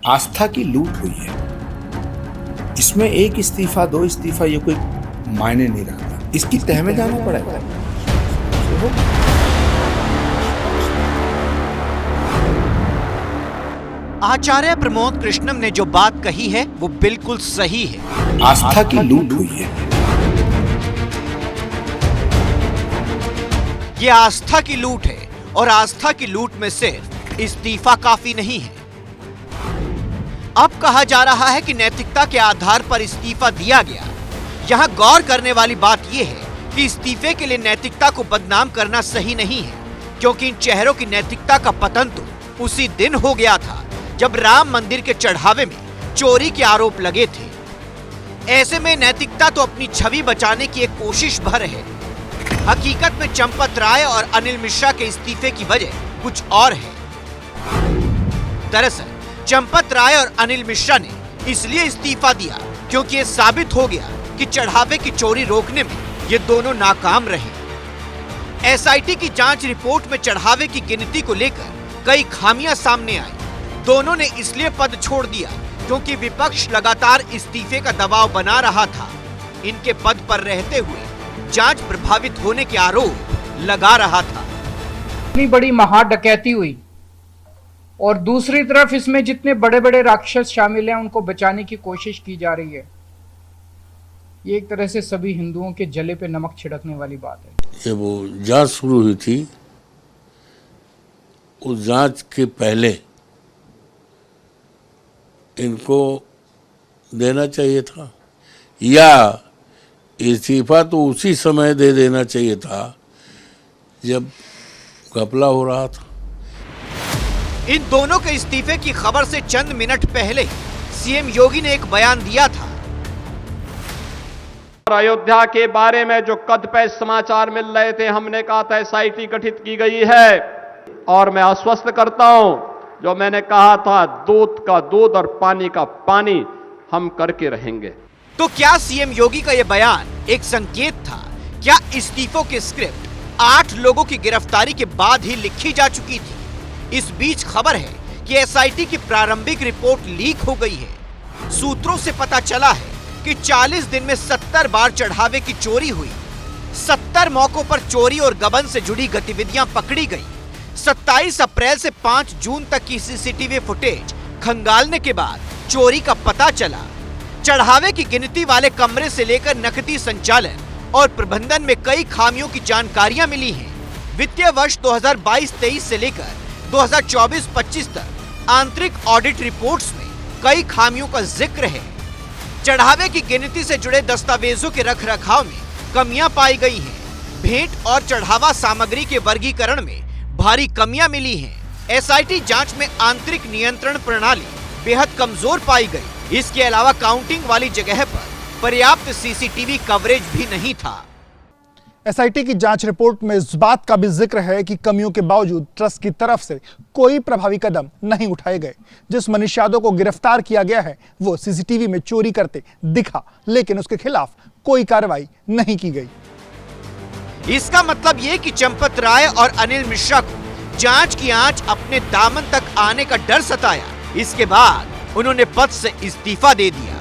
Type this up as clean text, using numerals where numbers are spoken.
आस्था की लूट हुई है। इसमें एक इस्तीफा, दो इस्तीफा ये कोई मायने नहीं रखता, इसकी तह में जाना पड़ेगा। आचार्य प्रमोद कृष्णम ने जो बात कही है वो बिल्कुल सही है। आस्था की लूट हुई है। ये आस्था की लूट है और आस्था की लूट में सिर्फ इस्तीफा काफी नहीं है। अब कहा जा रहा है कि नैतिकता के आधार पर इस्तीफा दिया गया। यहां गौर करने वाली बात यह है कि इस्तीफे के लिए नैतिकता को बदनाम करना सही नहीं है, क्योंकि इन चेहरों की नैतिकता का पतन तो उसी दिन हो गया था जब राम मंदिर के चढ़ावे में चोरी के आरोप लगे थे। ऐसे में नैतिकता तो अपनी छवि बचाने की एक कोशिश भर है। हकीकत में चंपत राय और अनिल मिश्रा के इस्तीफे की वजह कुछ और है। दरअसल चंपत राय और अनिल मिश्रा ने इसलिए इस्तीफा दिया क्योंकि ये साबित हो गया कि चढ़ावे की चोरी रोकने में ये दोनों नाकाम रहे। एसआईटी की जांच रिपोर्ट में चढ़ावे की गिनती को लेकर कई खामियां सामने आई। दोनों ने इसलिए पद छोड़ दिया क्योंकि विपक्ष लगातार इस्तीफे का दबाव बना रहा था। इनके पद पर रहते हुए जांच प्रभावित होने के आरोप लगा रहा था। इतनी बड़ी महा डकैती हुई और दूसरी तरफ इसमें जितने बड़े बड़े राक्षस शामिल हैं उनको बचाने की कोशिश की जा रही है। ये एक तरह से सभी हिंदुओं के जले पे नमक छिड़कने वाली बात है। ये वो जांच शुरू हुई थी, उस जांच के पहले इनको देना चाहिए था या इस्तीफा तो उसी समय दे देना चाहिए था जब घपला हो रहा था। इन दोनों के इस्तीफे की खबर से चंद मिनट पहले सीएम योगी ने एक बयान दिया था। अयोध्या के बारे में जो कदपे समाचार मिल रहे थे, हमने कहा था एसआईटी गठित की गई है और मैं आश्वस्त करता हूं जो मैंने कहा था, दूध का दूध और पानी का पानी हम करके रहेंगे। तो क्या सीएम योगी का यह बयान एक संकेत था? क्या इस्तीफों की स्क्रिप्ट 8 लोगों की गिरफ्तारी के बाद ही लिखी जा चुकी थी? इस बीच खबर है कि एसआईटी की प्रारंभिक रिपोर्ट लीक हो गई है। सूत्रों से पता चला है कि 40 दिन में 70 बार चढ़ावे की चोरी हुई। 70 मौकों पर चोरी और गबन से जुड़ी गतिविधियां पकड़ी गई। 27 अप्रैल से 5 जून तक की सीसीटीवी फुटेज खंगालने के बाद चोरी का पता चला। चढ़ावे की गिनती वाले कमरे से लेकर नकदी संचालन और प्रबंधन में कई खामियों की जानकारियां मिली हैं। वित्तीय वर्ष 2022-23 से लेकर 2024-25 तक आंतरिक ऑडिट रिपोर्ट्स में कई खामियों का जिक्र है। चढ़ावे की गिनती से जुड़े दस्तावेजों के रखरखाव में कमियां पाई गई हैं। भेंट और चढ़ावा सामग्री के वर्गीकरण में भारी कमियां मिली हैं। एसआईटी जांच में आंतरिक नियंत्रण प्रणाली बेहद कमजोर पाई गई। इसके अलावा काउंटिंग वाली जगह पर पर्याप्त सीसीटीवी कवरेज भी नहीं था। एसआईटी की जांच रिपोर्ट में इस बात का भी जिक्र है कि कमियों के बावजूद ट्रस्ट की तरफ से कोई प्रभावी कदम नहीं उठाए गए। जिस मनीष यादव को गिरफ्तार किया गया है वो सीसीटीवी में चोरी करते दिखा, लेकिन उसके खिलाफ कोई कार्रवाई नहीं की गई। इसका मतलब ये कि चंपत राय और अनिल मिश्रा को जांच की आंच अपने दामन तक आने का डर सताया। इसके बाद उन्होंने पद से इस्तीफा दे दिया।